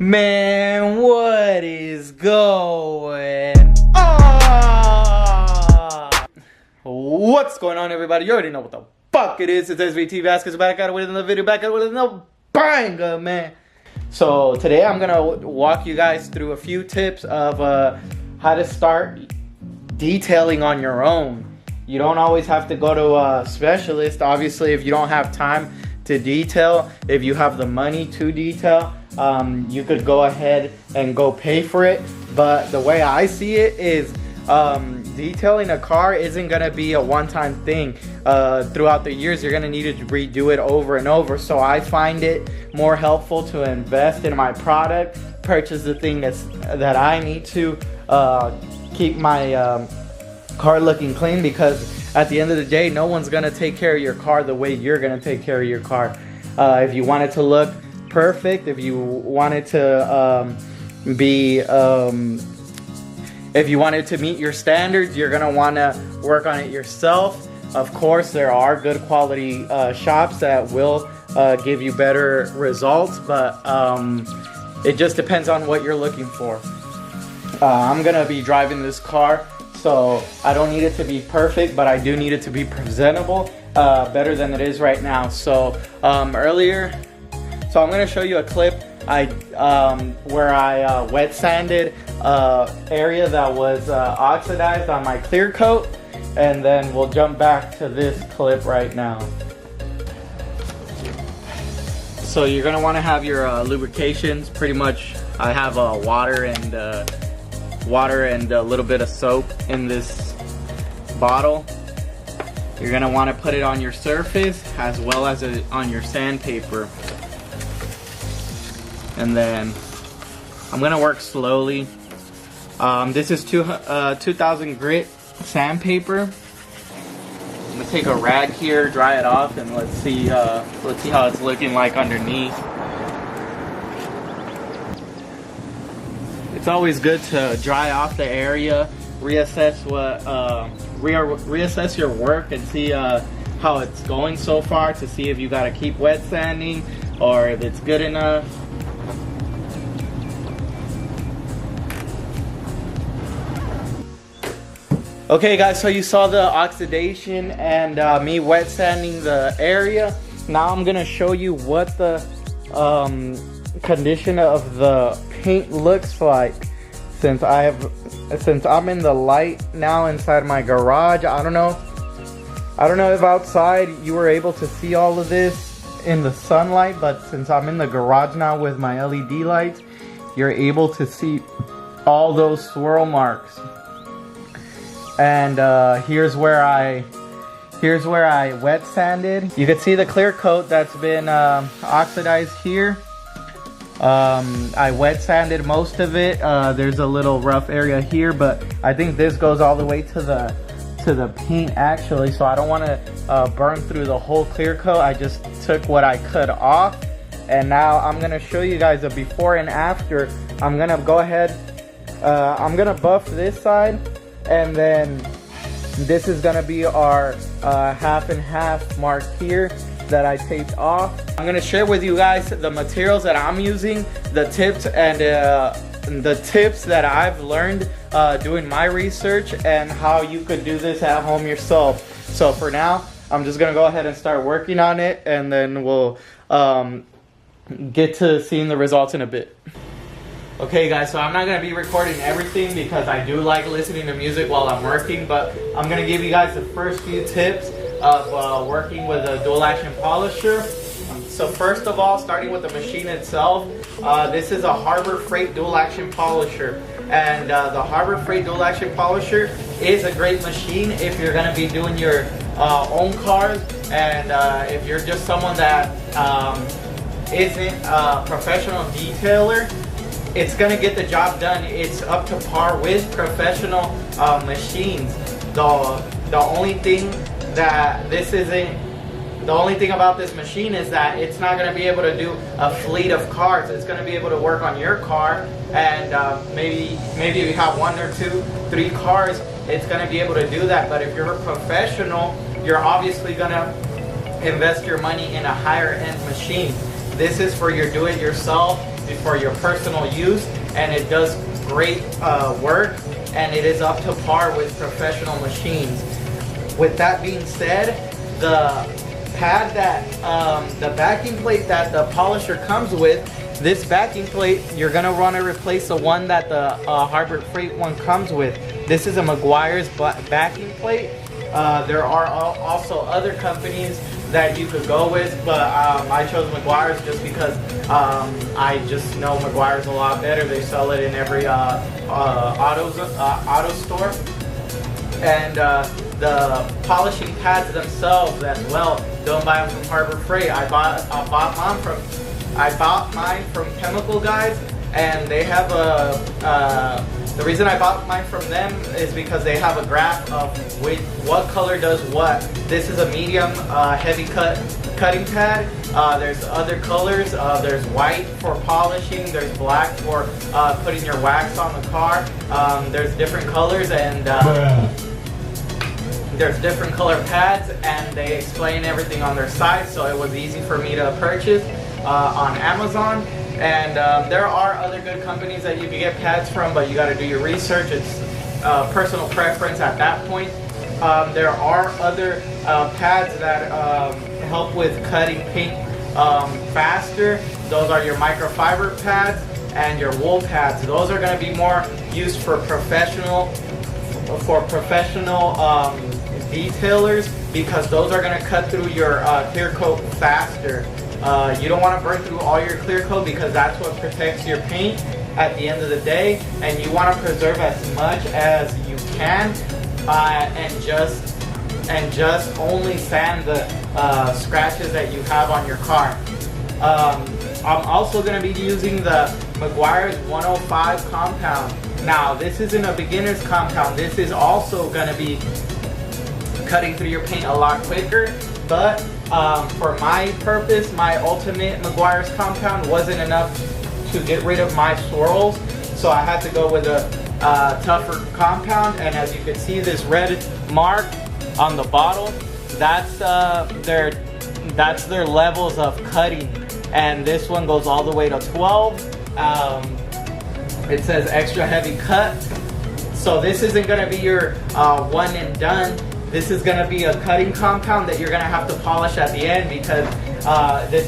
Man, what is going on? What's going on, everybody? You already know what the fuck it is. It's SVT Vasquez back at it with another video, back at it with another banger, man. So today I'm gonna walk you guys through a few tips of how to start detailing on your own. You don't always have to go to a specialist. Obviously, if you don't have time to detail, if you have the money to detail, you could go ahead and go pay for it. But the way I see it is detailing a car isn't gonna be a one-time thing. Throughout the years, you're gonna need to redo it over and over. So I find it more helpful to invest in my product, purchase the thing that I need to keep my car looking clean, because at the end of the day, no one's gonna take care of your car the way you're gonna take care of your car. If you want it to look perfect, if you want it to if you want it to meet your standards, you're gonna wanna work on it yourself. Of course, there are good quality shops that will give you better results, but it just depends on what you're looking for. I'm gonna be driving this car, so I don't need it to be perfect, but I do need it to be presentable, better than it is right now. So I'm gonna show you a clip where I wet sanded area that was oxidized on my clear coat, and then we'll jump back to this clip right now. So you're gonna want to have your lubrications. Pretty much, I have water and a little bit of soap in this bottle. You're gonna want to put it on your surface as well as on your sandpaper. And then I'm gonna work slowly. This is 2000 grit sandpaper. I'm gonna take a rag here, dry it off, and let's see how it's looking like underneath. It's always good to dry off the area, reassess your work, and see how it's going so far, to see if you gotta keep wet sanding or if it's good enough. Okay guys, so you saw the oxidation and me wet sanding the area. Now I'm gonna show you what the condition of the paint looks like since I'm in the light now inside my garage. I don't know if outside you were able to see all of this in the sunlight, but since I'm in the garage now with my LED lights, you're able to see all those swirl marks. And here's where I wet sanded. You can see the clear coat that's been oxidized here. I wet sanded most of it. There's a little rough area here, but I think this goes all the way to the paint actually, so I don't want to burn through the whole clear coat. I just took what I could off, and now I'm gonna show you guys a before and after. I'm gonna go ahead, I'm gonna buff this side, and then this is gonna be our half and half mark here that I taped off. I'm gonna share with you guys the materials that I'm using, the tips, and the tips that I've learned doing my research, and how you could do this at home yourself. So for now, I'm just gonna go ahead and start working on it, and then we'll get to seeing the results in a bit. Okay guys, so I'm not going to be recording everything because I do like listening to music while I'm working, but I'm going to give you guys the first few tips of working with a dual action polisher. So first of all, starting with the machine itself, this is a Harbor Freight dual action polisher, and the Harbor Freight dual action polisher is a great machine if you're going to be doing your own cars, and if you're just someone that isn't a professional detailer. It's gonna get the job done. It's up to par with professional machines. The only thing about this machine is that it's not gonna be able to do a fleet of cars. It's gonna be able to work on your car, and maybe if you have 1 or 2, 3 cars, it's gonna be able to do that. But if you're a professional, you're obviously gonna invest your money in a higher end machine. This is for your do-it-yourself. for your personal use, and it does great work, and it is up to par with professional machines. With that being said, the pad that the backing plate that the polisher comes with, this backing plate, you're gonna want to replace the one that the Harbor Freight one comes with. This is a Meguiar's backing plate. There are also other companies that you could go with, but I chose Meguiar's just because I just know Meguiar's a lot better. They sell it in every auto store. And the polishing pads themselves as well, don't buy them from Harbor Freight. I bought mine from Chemical Guys, and they have the reason I bought mine from them is because they have a graph of what color does what. This is a medium heavy cutting pad. There's other colors. There's white for polishing. There's black for putting your wax on the car. There's different colors, and there's different color pads, and they explain everything on their site, so it was easy for me to purchase on Amazon. And there are other good companies that you can get pads from, but you got to do your research. It's personal preference at that point. There are other pads that help with cutting paint faster. Those are your microfiber pads and your wool pads. Those are going to be more used for professional detailers, because those are going to cut through your clear coat faster. You don't want to burn through all your clear coat, because that's what protects your paint at the end of the day, and you want to preserve as much as you can, and just only sand the scratches that you have on your car. I'm also going to be using the Meguiar's 105 compound. Now, this isn't a beginner's compound. This is also going to be cutting through your paint a lot quicker, but for my purpose, my ultimate Meguiar's compound wasn't enough to get rid of my swirls, so I had to go with a tougher compound. And as you can see, this red mark on the bottle, that's their levels of cutting, and this one goes all the way to 12. It says extra heavy cut, so this isn't going to be your one and done. This is going to be a cutting compound that you're going to have to polish at the end, because this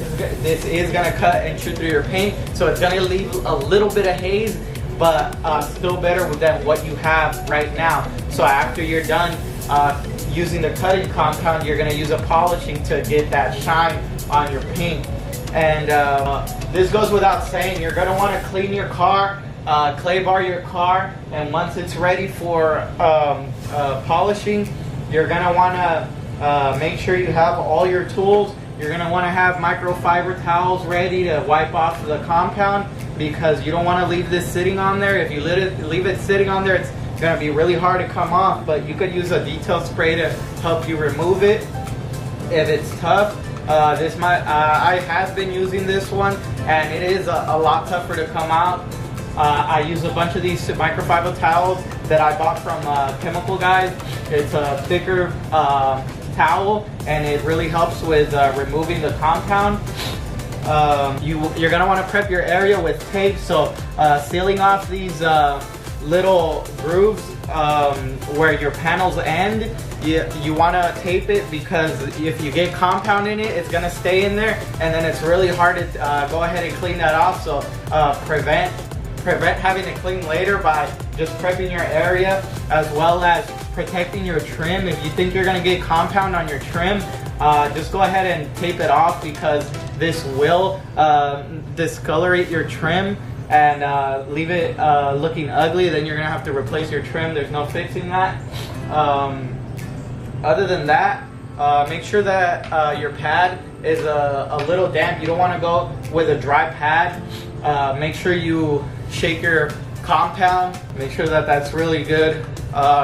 is going to cut and chew through your paint. So it's going to leave a little bit of haze, but still better than what you have right now. So after you're done using the cutting compound, you're going to use a polishing to get that shine on your paint. And this goes without saying, you're going to want to clean your car, clay bar your car, and once it's ready for polishing, you're going to want to make sure you have all your tools. You're going to want to have microfiber towels ready to wipe off the compound, because you don't want to leave this sitting on there. If you leave it sitting on there, it's going to be really hard to come off, but you could use a detail spray to help you remove it if it's tough. I have been using this one, and it is a lot tougher to come out. I use a bunch of these microfiber towels that I bought from Chemical Guys. It's a thicker towel, and it really helps with removing the compound. You're going to want to prep your area with tape, so sealing off these little grooves where your panels end, you want to tape it, because if you get compound in it, it's going to stay in there, and then it's really hard to go ahead and clean that off. So prevent having to clean later by just prepping your area, as well as protecting your trim. If you think you're going to get compound on your trim, just go ahead and tape it off, because this will discolorate your trim and leave it looking ugly. Then you're going to have to replace your trim. There's no fixing that. Other than that, make sure that your pad is a little damp. You don't want to go with a dry pad. Make sure you shake your compound. Make sure that that's really good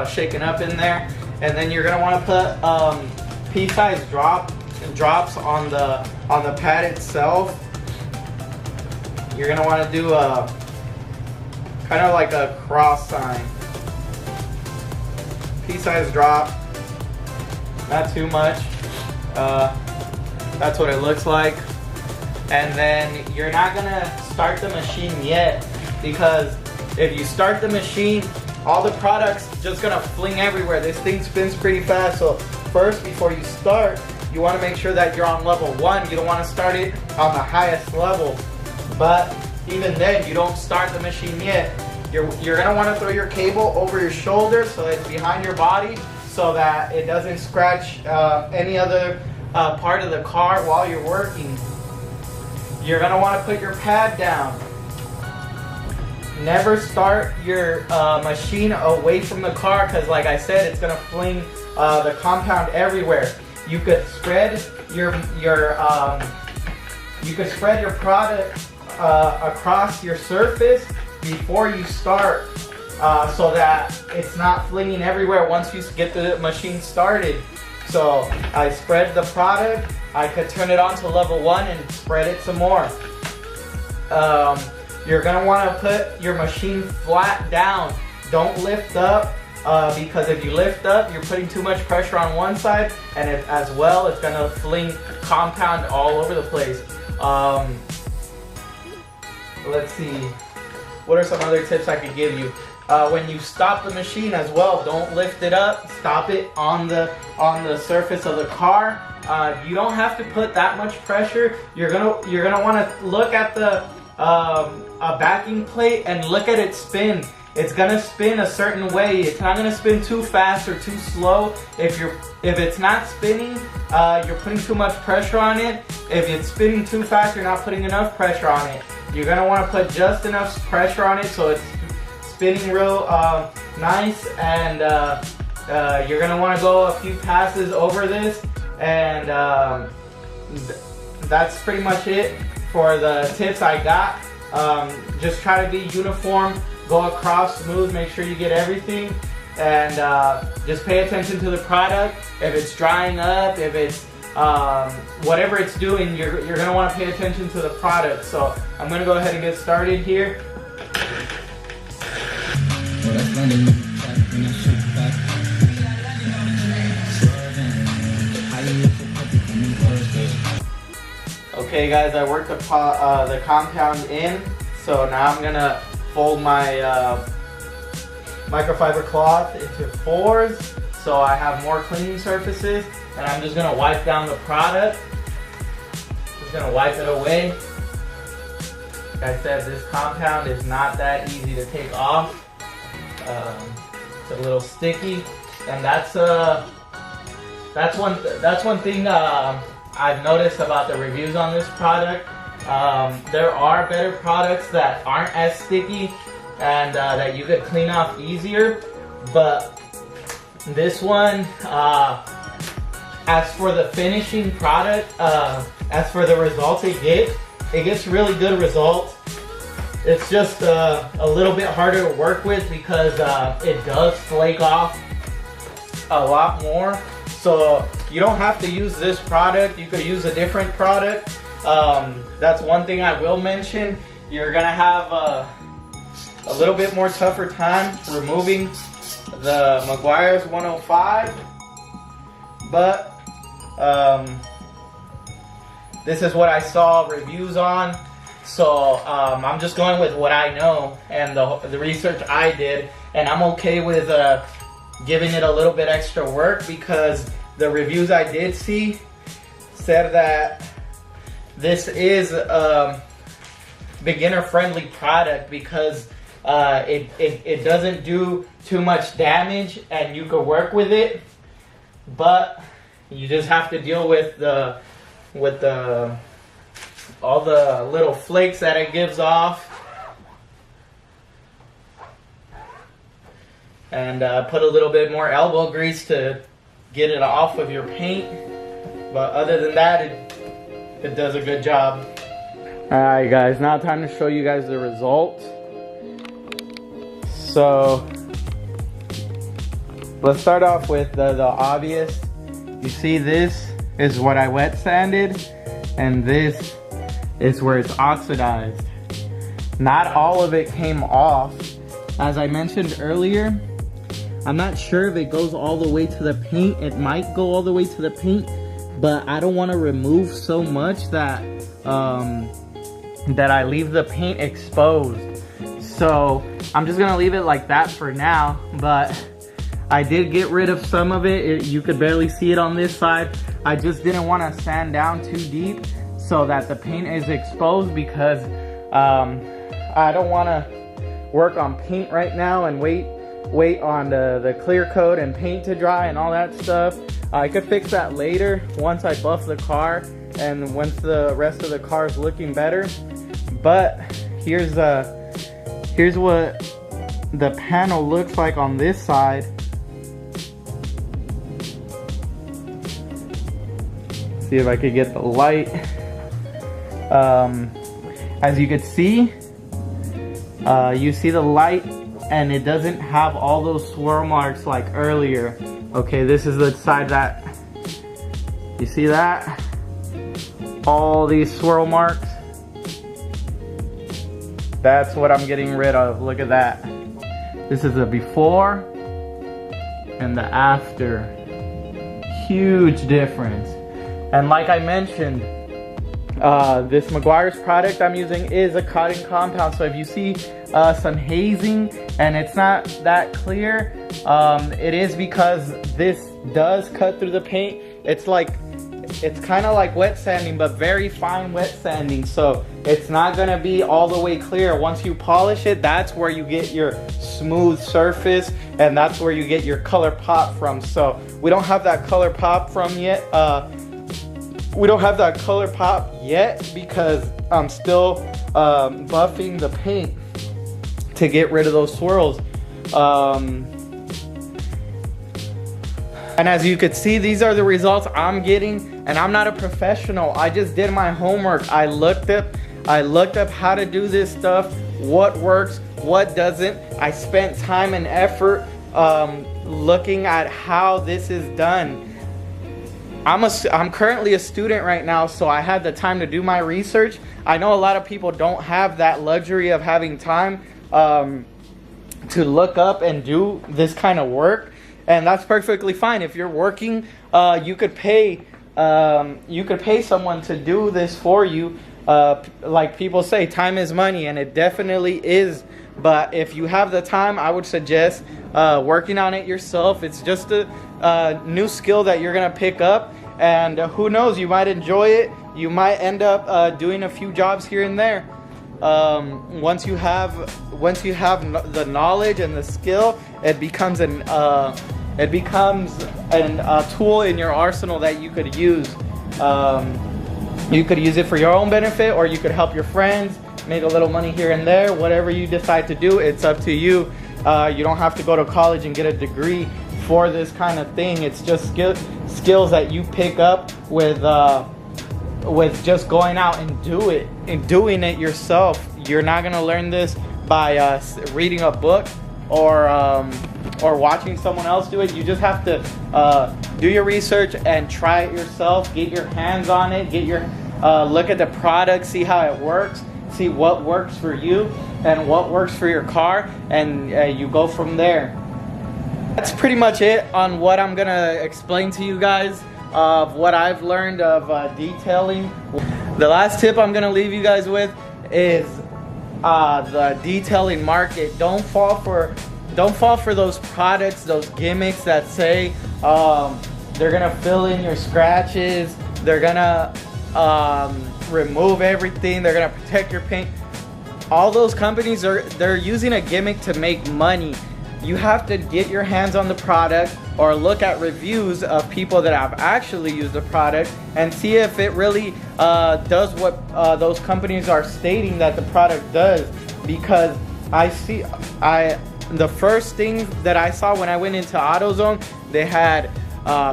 shaken up in there. And then you're going to want to put pea-sized drops on the pad itself. You're going to want to do a kind of like a cross sign. Pea-sized drop. Not too much. That's what it looks like. And then you're not gonna start the machine yet, because if you start the machine, all the product's just gonna fling everywhere. This thing spins pretty fast, so first, before you start, you want to make sure that you're on level 1. You don't want to start it on the highest level. But even then, you don't start the machine yet. You're going to want to throw your cable over your shoulder so it's behind your body, so that it doesn't scratch any other part of the car while you're working. You're going to want to put your pad down. Never start your machine away from the car, because like I said, it's going to fling the compound everywhere. You could spread your product across your surface before you start, so that it's not flinging everywhere once you get the machine started. So I spread the product. I could turn it on to level 1 and spread it some more. You're gonna want to put your machine flat down. Don't lift up. Because if you lift up, you're putting too much pressure on one side, and as well, it's gonna fling compound all over the place. Let's see, what are some other tips I could give you? When you stop the machine as well, don't lift it up. Stop it on the surface of the car. You don't have to put that much pressure. You're gonna want to look at the a backing plate and look at it spin. It's gonna spin a certain way. It's not gonna spin too fast or too slow. If it's not spinning, you're putting too much pressure on it. If it's spinning too fast, you're not putting enough pressure on it. You're gonna want to put just enough pressure on it so it's spinning real nice, and you're gonna want to go a few passes over this, and that's pretty much it for the tips I got. Just try to be uniform. Go across smooth, make sure you get everything, and just pay attention to the product. If it's drying up, if it's whatever it's doing, you're gonna want to pay attention to the product. So I'm gonna go ahead and get started here. Okay guys, I worked the compound in, so now I'm gonna fold my microfiber cloth into 4s, so I have more cleaning surfaces, and I'm just gonna wipe down the product. Just gonna wipe it away. Like I said, this compound is not that easy to take off. It's a little sticky, and that's one thing I've noticed about the reviews on this product. There are better products that aren't as sticky and that you could clean off easier, but this one, as for the finishing product, as for the results it gets really good results. It's just a little bit harder to work with because it does flake off a lot more. So you don't have to use this product, you could use a different product. That's one thing I will mention. You're gonna have a little bit more tougher time removing the Meguiar's 105, but this is what I saw reviews on, so I'm just going with what I know and the research I did, and I'm okay with giving it a little bit extra work because the reviews I did see said that this is a beginner-friendly product because it doesn't do too much damage and you can work with it, but you just have to deal with all the little flakes that it gives off, and put a little bit more elbow grease to get it off of your paint. But other than that, it does a good job. Alright guys, now time to show you guys the result. So let's start off with the obvious. You see, this is what I wet sanded, and this is where it's oxidized. Not all of it came off. As I mentioned earlier, I'm not sure if it goes all the way to the paint. It might go all the way to the paint, but I don't want to remove so much that that I leave the paint exposed. So I'm just gonna leave it like that for now, but I did get rid of some of it. You could barely see it on this side. I just didn't want to sand down too deep so that the paint is exposed, because I don't want to work on paint right now and wait on the clear coat and paint to dry and all that stuff. I could fix that later once I buff the car and once the rest of the car is looking better. But here's what the panel looks like on this side. See if I could get the light. As you can see, you see the light, and it doesn't have all those swirl marks like earlier. Okay, this is the side that, you see that? All these swirl marks. That's what I'm getting rid of. Look at that. This is the before and the after. Huge difference. And like I mentioned, this Meguiar's product I'm using is a cotton compound. So if you see some hazing and it's not that clear, it is because this does cut through the paint. It's kind of like wet sanding, but very fine wet sanding. So it's not gonna be all the way clear. Once you polish it, that's where you get your smooth surface, and that's where you get your color pop from. So we don't have that color pop yet. We don't have that color pop yet because I'm still buffing the paint to get rid of those swirls. And as you could see, these are the results I'm getting, and I'm not a professional. I just did my homework. I looked up how to do this stuff, what works, what doesn't. I spent time and effort looking at how this is done. I'm currently a student right now, so I had the time to do my research. I know a lot of people don't have that luxury of having time to look up and do this kind of work, and that's perfectly fine. If you're working, you could pay someone to do this for you. Like people say, time is money, and it definitely is. But if you have the time, I would suggest working on it yourself. It's just a new skill that you're gonna pick up, and who knows, you might enjoy it. You might end up doing a few jobs here and there. Once you have the knowledge and the skill, it becomes a tool in your arsenal that you could use. You could use it for your own benefit, or you could help your friends, make a little money here and there. Whatever you decide to do, it's up to you. You don't have to go to college and get a degree for this kind of thing. It's just skills that you pick up with just going out and doing it yourself. You're not gonna learn this by reading a book or watching someone else do it. You just have to do your research and try it yourself. Get your hands on it. Look at the product, see how it works, see what works for you and what works for your car, and you go from there. That's pretty much it on what I'm gonna explain to you guys of what I've learned of detailing. The last tip I'm gonna leave you guys with is the detailing market. Don't fall for those products, those gimmicks that say they're gonna fill in your scratches, they're gonna remove everything, they're gonna protect your paint. All those companies they're using a gimmick to make money. You have to get your hands on the product or look at reviews of people that have actually used the product and see if it really does what those companies are stating that the product does. Because the first thing that I saw when I went into AutoZone, they had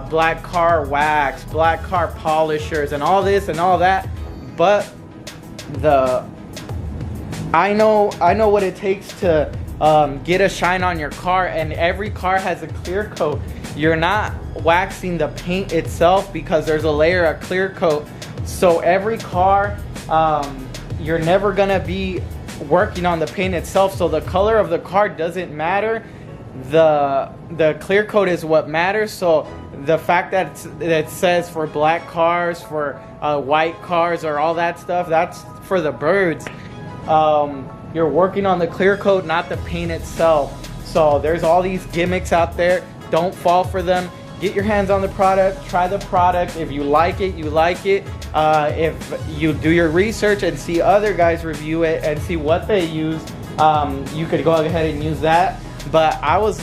black car wax, black car polishers, and all this and all that. But I know what it takes to get a shine on your car, and every car has a clear coat. You're not waxing the paint itself because there's a layer of clear coat. So every car, you're never gonna be working on the paint itself. So the color of the car doesn't matter. The clear coat is what matters. So the fact that it says for black cars, for white cars, or all that stuff, that's for the birds. You're working on the clear coat, not the paint itself. So there's all these gimmicks out there. Don't fall for them. Get your hands on the product, try the product. If you like it, you like it. If you do your research and see other guys review it and see what they use, you could go ahead and use that. But I was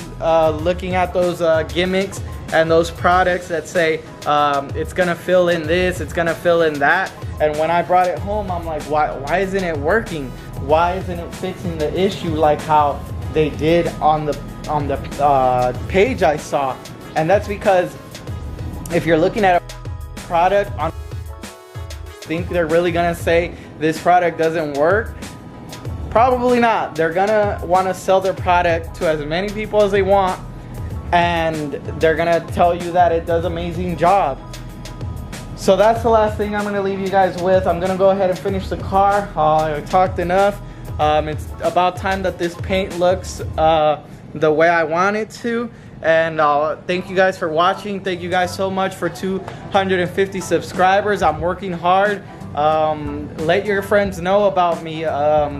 looking at those gimmicks and those products that say it's gonna fill in this, it's gonna fill in that. And when I brought it home, I'm like, why isn't it working? Why isn't it fixing the issue like how they did on the page I saw? And that's because if you're looking at a product, think they're really gonna say this product doesn't work? Probably not. They're gonna want to sell their product to as many people as they want, and they're gonna tell you that it does an amazing job. So that's the last thing I'm gonna leave you guys with. I'm gonna go ahead and finish the car. I talked enough. It's about time that this paint looks the way I want it to. And thank you guys for watching. Thank you guys so much for 250 subscribers. I'm working hard. Let your friends know about me.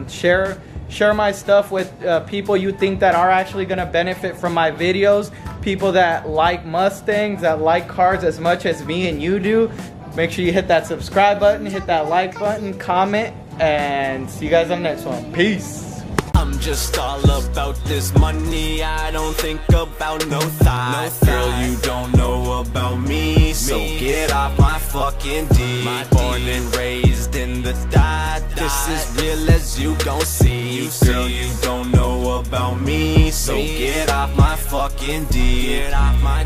Share my stuff with people you think that are actually gonna benefit from my videos. People that like Mustangs, that like cars as much as me and you do. Make sure you hit that subscribe button, hit that like button, comment, and see you guys on the next one. Peace. I'm just all about this money. I don't think about no thighs. Girl, you don't know about me, so get off my fucking D. Born and raised in the dot. This is real as you gon' see. Girl, you don't know about me, so get off my fucking D. Get off my